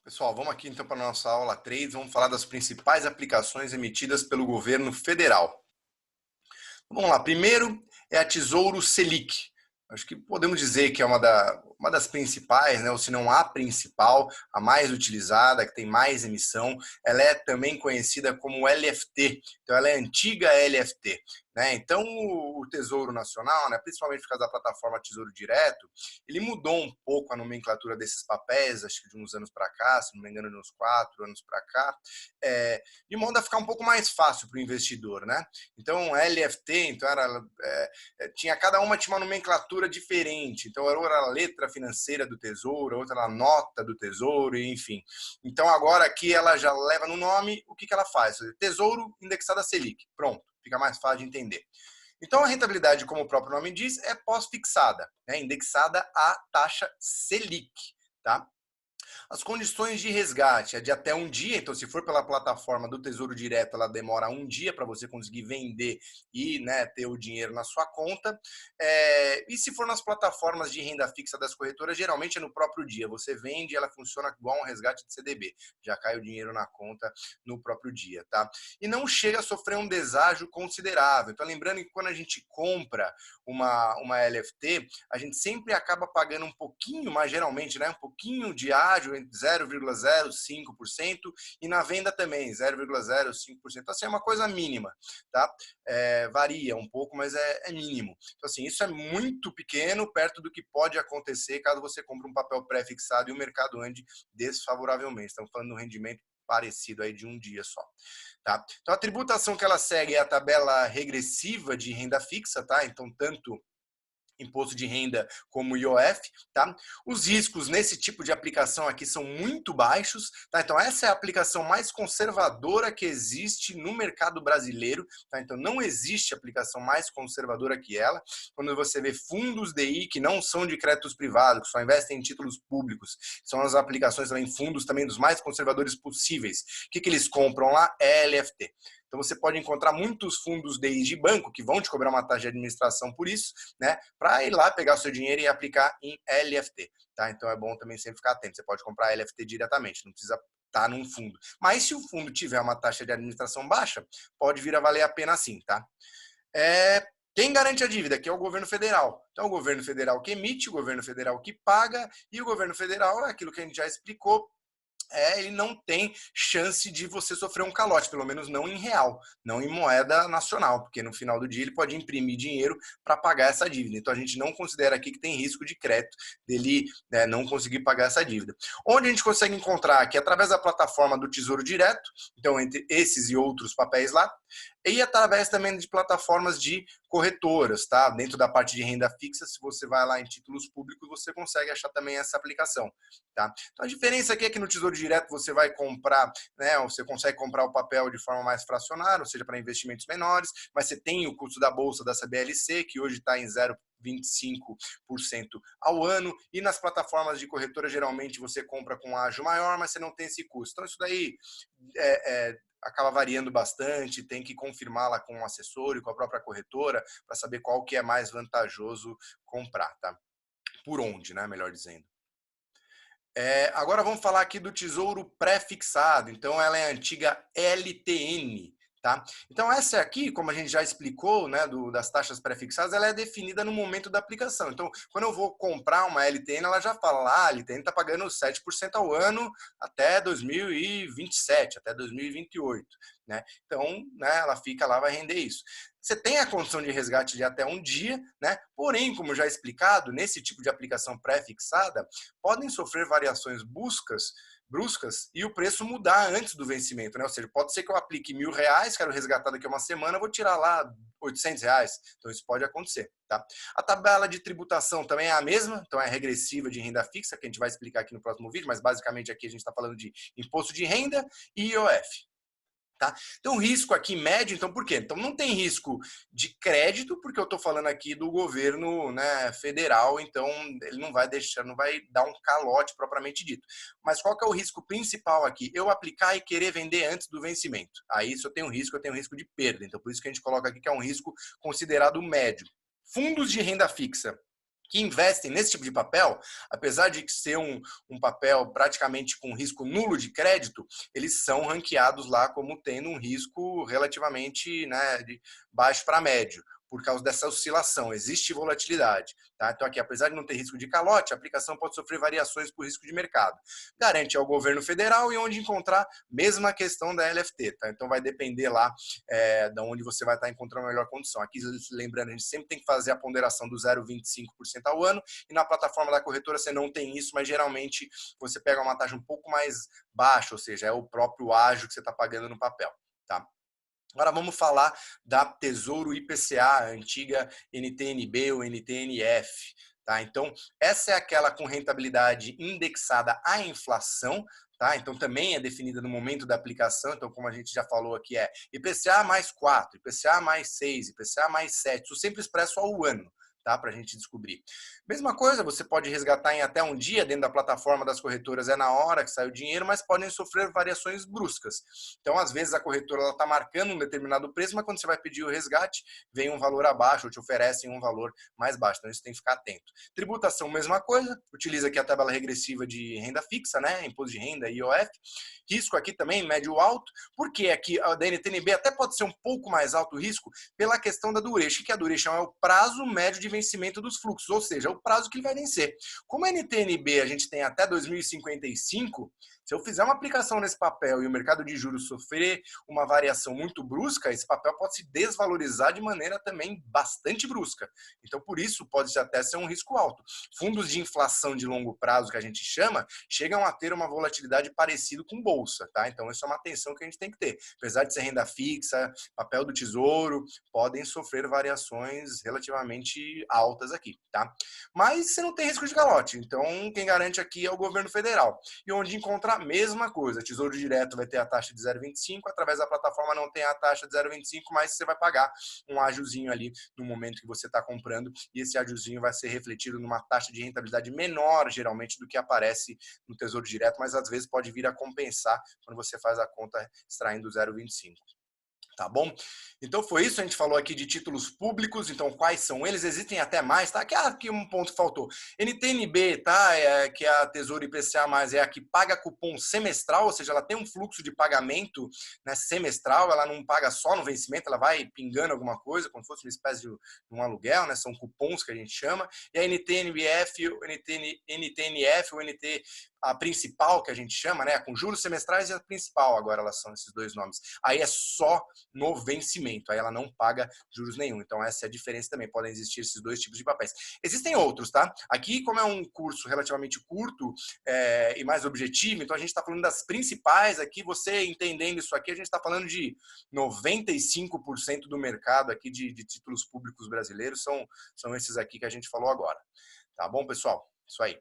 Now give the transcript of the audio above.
Pessoal, vamos aqui então para a nossa aula 3, vamos falar das principais aplicações emitidas pelo governo federal. Vamos lá, primeiro é a Tesouro Selic. Acho que podemos dizer que é uma das principais, né, ou se não a principal, a mais utilizada, que tem mais emissão. Ela é também conhecida como LFT, então ela é a antiga LFT. Né? Então o Tesouro Nacional, né, principalmente por causa da plataforma Tesouro Direto, ele mudou um pouco a nomenclatura desses papéis, acho que de uns anos para cá, se não me engano de uns 4 anos para cá, de modo a ficar um pouco mais fácil para o investidor. Né? Então LFT, então tinha cada uma tinha uma nomenclatura diferente. Então era a letra financeira do Tesouro, outra era a nota do Tesouro, enfim. Então agora aqui ela já leva no nome o que ela faz. Tesouro indexado a Selic. Pronto, fica mais fácil de entender. Então a rentabilidade, como o próprio nome diz, é pós-fixada, né? Indexada à taxa Selic. Tá? As condições de resgate é de até um dia, então se for pela plataforma do Tesouro Direto, ela demora um dia para você conseguir vender e, né, ter o dinheiro na sua conta. E se for nas plataformas de renda fixa das corretoras, geralmente é no próprio dia. Você vende, ela funciona igual um resgate de CDB. Já cai o dinheiro na conta no próprio dia, tá? E não chega a sofrer um deságio considerável. Então lembrando que quando a gente compra uma LFT, a gente sempre acaba pagando um pouquinho, mas geralmente, né, um pouquinho de ágio entre 0,05% e na venda também 0,05%. Assim, é uma coisa mínima, tá? Varia um pouco, mas é mínimo. Então, assim, isso é muito pequeno perto do que pode acontecer caso você compre um papel pré-fixado e o mercado ande desfavoravelmente. Estamos falando de um rendimento parecido aí de um dia só. Tá? Então, a tributação que ela segue é a tabela regressiva de renda fixa, tá? Então, tanto imposto de renda como IOF, tá? Os riscos nesse tipo de aplicação aqui são muito baixos, tá? Então essa é a aplicação mais conservadora que existe no mercado brasileiro, tá? Então não existe aplicação mais conservadora que ela. Quando você vê fundos DI que não são de créditos privados, que só investem em títulos públicos, são as aplicações também, fundos também dos mais conservadores possíveis. O que eles compram lá? LFT. Então você pode encontrar muitos fundos DI de banco que vão te cobrar uma taxa de administração por isso, né? Para ir lá pegar o seu dinheiro e aplicar em LFT, tá? Então é bom também sempre ficar atento. Você pode comprar LFT diretamente, não precisa estar num fundo. Mas se o fundo tiver uma taxa de administração baixa, pode vir a valer a pena sim, tá? Quem garante a dívida? Que é o governo federal. Então, o governo federal que emite, o governo federal que paga, e o governo federal, é aquilo que a gente já explicou, ele não tem chance de você sofrer um calote, pelo menos não em real, não em moeda nacional, porque no final do dia ele pode imprimir dinheiro para pagar essa dívida. Então a gente não considera aqui que tem risco de crédito dele, né, não conseguir pagar essa dívida. Onde a gente consegue encontrar aqui? Através da plataforma do Tesouro Direto, então entre esses e outros papéis lá, e através também de plataformas de corretoras, tá? Dentro da parte de renda fixa, se você vai lá em títulos públicos, você consegue achar também essa aplicação, tá? Então a diferença aqui é que no Tesouro Direto você vai comprar, né? Você consegue comprar o papel de forma mais fracionária, ou seja, para investimentos menores, mas você tem o custo da bolsa da CBLC, que hoje está em 0,25% ao ano, e nas plataformas de corretora geralmente você compra com ágio maior, mas você não tem esse custo. Então isso daí acaba variando bastante, tem que confirmar lá com o assessor e com a própria corretora para saber qual que é mais vantajoso comprar, tá? Por onde, né? Melhor dizendo. Agora vamos falar aqui do Tesouro Pré-fixado. Então ela é a antiga LTN. Tá? Então essa aqui, como a gente já explicou, né, das taxas pré-fixadas, ela é definida no momento da aplicação. Então, quando eu vou comprar uma LTN, ela já fala lá, a LTN está pagando 7% ao ano até 2027, até 2028. Né? Então, né, ela fica lá, vai render isso. Você tem a condição de resgate de até um dia, né? Porém, como já explicado, nesse tipo de aplicação pré-fixada, podem sofrer variações bruscas e o preço mudar antes do vencimento, né? Ou seja, pode ser que eu aplique R$ 1.000, quero resgatar daqui a uma semana, vou tirar lá R$ 800. Então isso pode acontecer, tá? A tabela de tributação também é a mesma, então é regressiva de renda fixa, que a gente vai explicar aqui no próximo vídeo, mas basicamente aqui a gente está falando de imposto de renda e IOF. Tá? Então, risco aqui médio, então por quê? Então, não tem risco de crédito, porque eu estou falando aqui do governo, né, federal, então ele não vai deixar, não vai dar um calote propriamente dito. Mas qual que é o risco principal aqui? Eu aplicar e querer vender antes do vencimento. Aí, se eu tenho risco de perda. Então, por isso que a gente coloca aqui que é um risco considerado médio. Fundos de renda fixa. que investem nesse tipo de papel, apesar de ser um papel praticamente com risco nulo de crédito, eles são ranqueados lá como tendo um risco relativamente, né, de baixo para médio, por causa dessa oscilação, existe volatilidade. Tá? Então aqui, apesar de não ter risco de calote, a aplicação pode sofrer variações por risco de mercado. Garante ao governo federal e onde encontrar, mesma questão da LFT. Tá? Então vai depender lá de onde você vai estar encontrando a melhor condição. Aqui, lembrando, a gente sempre tem que fazer a ponderação do 0,25% ao ano, e na plataforma da corretora você não tem isso, mas geralmente você pega uma taxa um pouco mais baixa, ou seja, é o próprio ágio que você está pagando no papel. Tá? Agora vamos falar da Tesouro IPCA, a antiga NTNB ou NTNF. Tá? Então, essa é aquela com rentabilidade indexada à inflação. Tá? Então, também é definida no momento da aplicação. Então, como a gente já falou aqui, é IPCA mais 4, IPCA mais 6, IPCA mais 7. Isso sempre expresso ao ano. Tá, para a gente descobrir. Mesma coisa, você pode resgatar em até um dia dentro da plataforma das corretoras, é na hora que sai o dinheiro, mas podem sofrer variações bruscas. Então, às vezes, a corretora está marcando um determinado preço, mas quando você vai pedir o resgate, vem um valor abaixo ou te oferecem um valor mais baixo. Então, isso tem que ficar atento. Tributação, mesma coisa, utiliza aqui a tabela regressiva de renda fixa, né? Imposto de renda, IOF. Risco aqui também, médio alto, porque aqui a da NTNB até pode ser um pouco mais alto o risco pela questão da duration. O que é a duration? É o prazo médio de vencimento dos fluxos, ou seja, o prazo que ele vai vencer. Como a NTNB a gente tem até 2055, se eu fizer uma aplicação nesse papel e o mercado de juros sofrer uma variação muito brusca, esse papel pode se desvalorizar de maneira também bastante brusca. Então, por isso, pode até ser um risco alto. Fundos de inflação de longo prazo, que a gente chama, chegam a ter uma volatilidade parecida com bolsa. Tá? Então, isso é uma atenção que a gente tem que ter. Apesar de ser renda fixa, papel do tesouro, podem sofrer variações relativamente altas aqui. Tá? Mas você não tem risco de calote. Então, quem garante aqui é o governo federal. E onde encontrar a mesma coisa. Tesouro Direto vai ter a taxa de 0,25, através da plataforma não tem a taxa de 0,25, mas você vai pagar um ágiozinho ali no momento que você está comprando, e esse ágiozinho vai ser refletido numa taxa de rentabilidade menor, geralmente, do que aparece no Tesouro Direto, mas às vezes pode vir a compensar quando você faz a conta extraindo 0,25. Tá bom? Então foi isso, a gente falou aqui de títulos públicos, então quais são eles? Existem até mais, tá? Aqui um ponto que faltou. NTNB, tá? Que é a Tesouro IPCA+, é a que paga cupom semestral, ou seja, ela tem um fluxo de pagamento, né, semestral, ela não paga só no vencimento, ela vai pingando alguma coisa, como se fosse uma espécie de um aluguel, né? São cupons que a gente chama. E a NTNBF, NTNF, o NT, a principal que a gente chama, né? Com juros semestrais e a principal, agora elas são esses dois nomes. Aí é só no vencimento, aí ela não paga juros nenhum. Então essa é a diferença também, podem existir esses dois tipos de papéis. Existem outros, tá? Aqui, como é um curso relativamente curto e mais objetivo, então a gente está falando das principais aqui, você entendendo isso aqui, a gente está falando de 95% do mercado aqui de títulos públicos brasileiros, são esses aqui que a gente falou agora. Tá bom, pessoal? Isso aí.